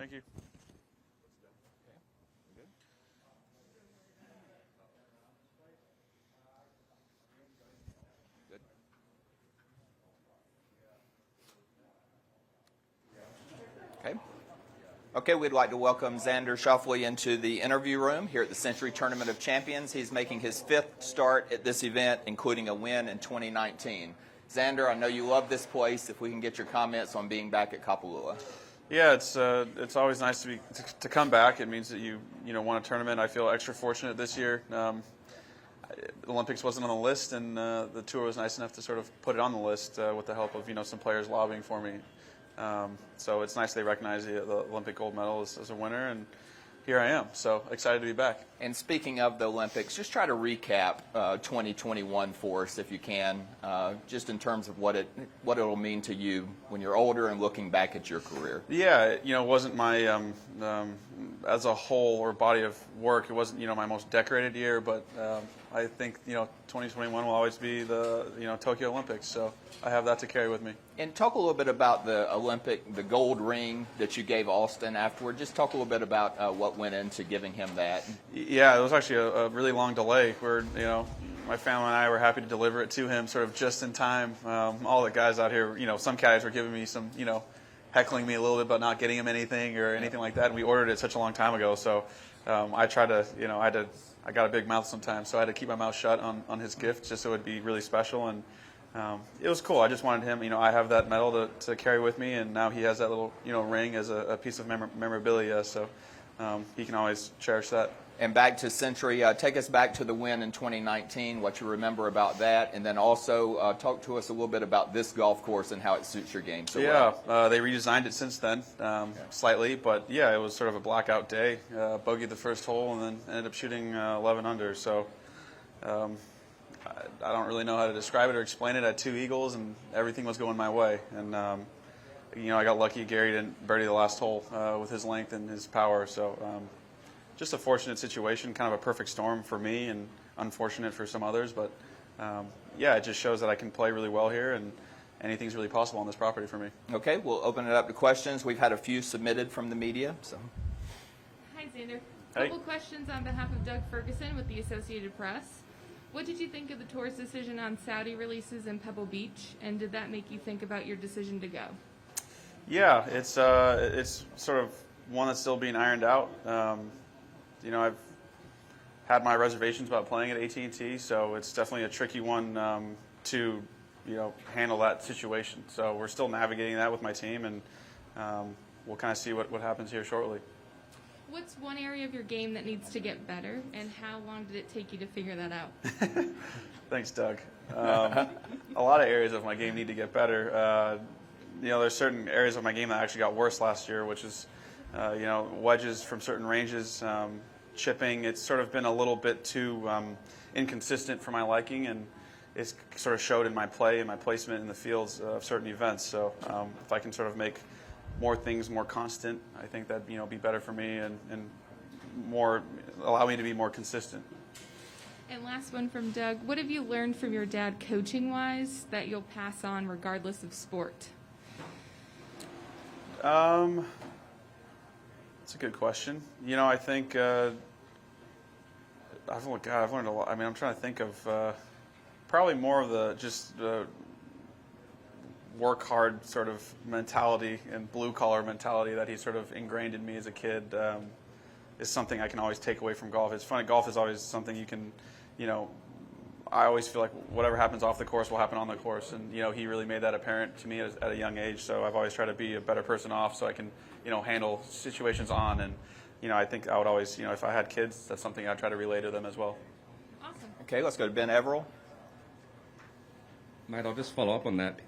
Thank you. Okay, we'd like to welcome Xander Schauffele into the interview room here at the Sentry Tournament of Champions. He's making his 5th start at this event, including a win in 2019. Xander, I know you love this place. If we can get your comments on being back at Kapalua. Yeah, it's always nice to come back. It means that you won a tournament. I feel extra fortunate this year. The Olympics wasn't on the list, and the tour was nice enough to sort of put it on the list with the help of some players lobbying for me. So it's nice they recognize the Olympic gold medal as a winner, and here I am. So excited to be back. And speaking of the Olympics, just try to recap 2021 for us if you can, just in terms of what it'll mean to you when you're older and looking back at your career. Yeah, it wasn't my as a whole or body of work. It wasn't my most decorated year, but I think 2021 will always be the Tokyo Olympics. So I have that to carry with me. And talk a little bit about the gold ring that you gave Austin afterward. Just talk a little bit about what went into giving him that. Yeah, it was actually a really long delay where, my family and I were happy to deliver it to him sort of just in time. All the guys out here, some guys were giving me some, heckling me a little bit about not getting him anything or anything like that. And we ordered it such a long time ago. So I tried to, I got a big mouth sometimes, so I had to keep my mouth shut on his gift just so it would be really special. And it was cool. I just wanted him, I have that medal to carry with me, and now he has that little, ring as a piece of memorabilia. So he can always cherish that. And back to Sentry, take us back to the win in 2019, what you remember about that, and then also talk to us a little bit about this golf course and how it suits your game so well. They redesigned it since then slightly, but yeah, it was sort of a blackout day. Bogeyed the first hole and then ended up shooting 11 under. So I don't really know how to describe it or explain it. I had 2 eagles and everything was going my way. And I got lucky. Gary didn't birdie the last hole with his length and his power. So just a fortunate situation, kind of a perfect storm for me and unfortunate for some others. But it just shows that I can play really well here, and anything's really possible on this property for me. Okay, we'll open it up to questions. We've had a few submitted from the media. So. Hi, Xander. Hey. Couple questions on behalf of Doug Ferguson with the Associated Press. What did you think of the tour's decision on Saudi releases in Pebble Beach, and did that make you think about your decision to go? Yeah, it's sort of one that's still being ironed out. I've had my reservations about playing at AT&T, so it's definitely a tricky one to handle that situation. So we're still navigating that with my team, and we'll kind of see what happens here shortly. What's one area of your game that needs to get better, and how long did it take you to figure that out? Thanks, Doug. A lot of areas of my game need to get better. There's certain areas of my game that actually got worse last year, which is, wedges from certain ranges, chipping. It's sort of been a little bit too inconsistent for my liking, and it's sort of showed in my play and my placement in the fields of certain events. So if I can sort of make more things more constant, I think that'd be better for me and more allow me to be more consistent. And last one from Doug. What have you learned from your dad coaching-wise that you'll pass on regardless of sport? That's a good question. I think I've learned a lot. I mean, I'm trying to think of probably more of the work hard sort of mentality and blue collar mentality that he sort of ingrained in me as a kid is something I can always take away from golf. It's funny, golf is always something you can, I always feel like whatever happens off the course will happen on the course, and he really made that apparent to me at a young age. So I've always tried to be a better person off, so I can handle situations on. And I think I would always, if I had kids, that's something I'd try to relay to them as well. Awesome. Okay, let's go to Ben Everill. Mate, I'll just follow up on that.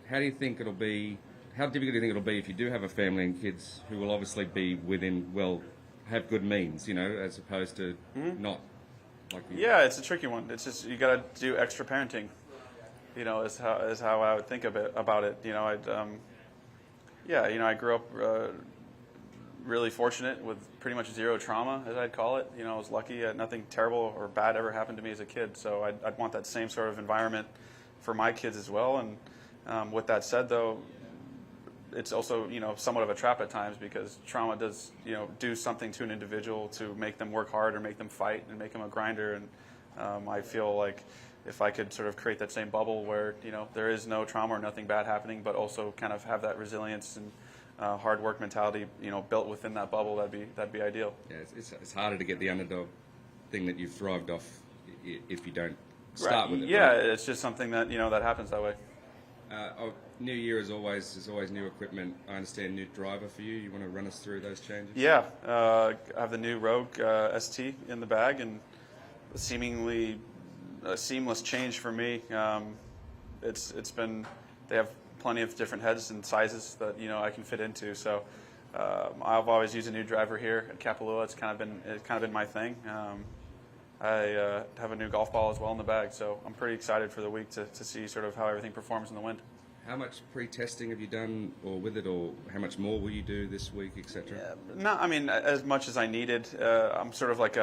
How do you think it'll be? How difficult do you think it'll be if you do have a family and kids who will obviously be have good means, as opposed to not? Yeah, it's a tricky one. It's just you got to do extra parenting. Is how I would think about it. I grew up really fortunate with pretty much zero trauma, as I'd call it. I was lucky. Nothing terrible or bad ever happened to me as a kid. So I'd want that same sort of environment for my kids as well. And with that said, though, it's also, somewhat of a trap at times because trauma does, do something to an individual to make them work hard or make them fight and make them a grinder. And I feel like if I could sort of create that same bubble where, there is no trauma or nothing bad happening, but also kind of have that resilience and hard work mentality, built within that bubble, that'd be ideal. Yeah, it's harder to get the underdog thing that you've thrived off if you don't start with it. Yeah, right? it's just something that, that happens that way. New year is always new equipment. I understand new driver for you. You want to run us through those changes? Yeah, I have the new Rogue ST in the bag, and seemingly a seamless change for me. It's been, they have plenty of different heads and sizes that I can fit into. So I've always used a new driver here at Kapalua. It's kind of been my thing. I have a new golf ball as well in the bag, so I'm pretty excited for the week to see sort of how everything performs in the wind. How much pre-testing have you done, or with it, or how much more will you do this week, etc.? No, I mean as much as I needed. I'm sort of like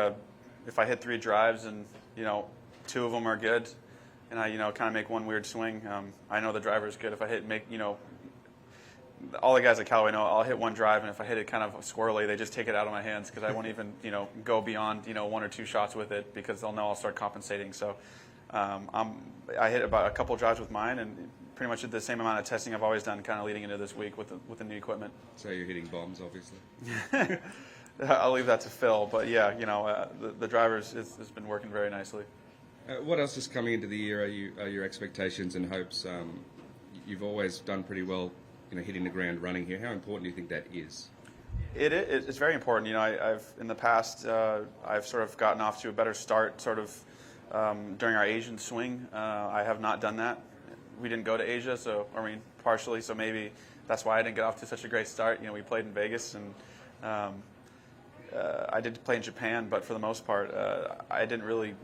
if I hit 3 drives and 2 of them are good, and I kind of make one weird swing, I know the driver is good. If I all the guys at Callaway know I'll hit one drive, and if I hit it kind of squirrely, they just take it out of my hands because I won't even go beyond 1 or 2 shots with it because they'll know I'll start compensating. So I hit about a couple drives with mine, and pretty much did the same amount of testing I've always done, kind of leading into this week with the new equipment. So you're hitting bombs, obviously. I'll leave that to Phil, but yeah, the drivers has been working very nicely. What else is coming into the year are your expectations and hopes? You've always done pretty well, hitting the ground running here. How important do you think that is? It's very important. I've in the past I've sort of gotten off to a better start, sort of during our Asian swing. I have not done that. We didn't go to Asia, so partially. So maybe that's why I didn't get off to such a great start. We played in Vegas, and I did play in Japan, but for the most part, I didn't really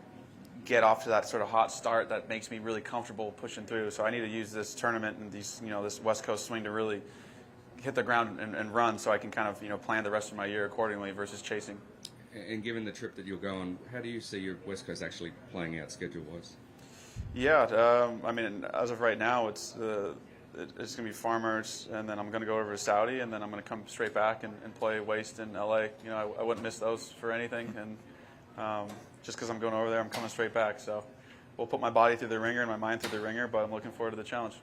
get off to that sort of hot start that makes me really comfortable pushing through. So I need to use this tournament and this West Coast swing to really hit the ground and run, so I can kind of plan the rest of my year accordingly versus chasing. And given the trip that you'll go on, how do you see your West Coast actually playing out schedule-wise? Yeah, as of right now, it's going to be Farmers, and then I'm going to go over to Saudi, and then I'm going to come straight back and play Waste in LA. I wouldn't miss those for anything, and just because I'm going over there, I'm coming straight back. So we'll put my body through the ringer and my mind through the ringer, but I'm looking forward to the challenge.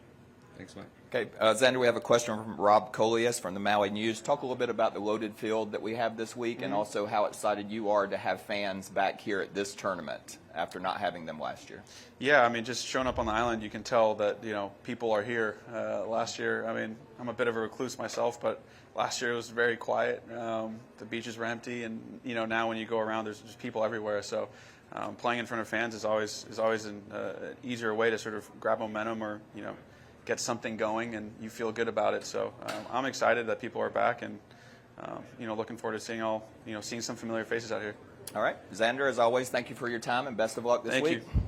Thanks, mate. Okay, Xander, we have a question from Rob Colias from the Maui News. Talk a little bit about the loaded field that we have this week, and also how excited you are to have fans back here at this tournament after not having them last year. Yeah, just showing up on the island, you can tell that people are here. Last year, I'm a bit of a recluse myself, but last year it was very quiet. The beaches were empty, and now when you go around, there's just people everywhere. So playing in front of fans is always an easier way to sort of grab momentum or get something going, and you feel good about it. So I'm excited that people are back, and looking forward to seeing some familiar faces out here. All right, Xander, as always, thank you for your time and best of luck this week. Thank you.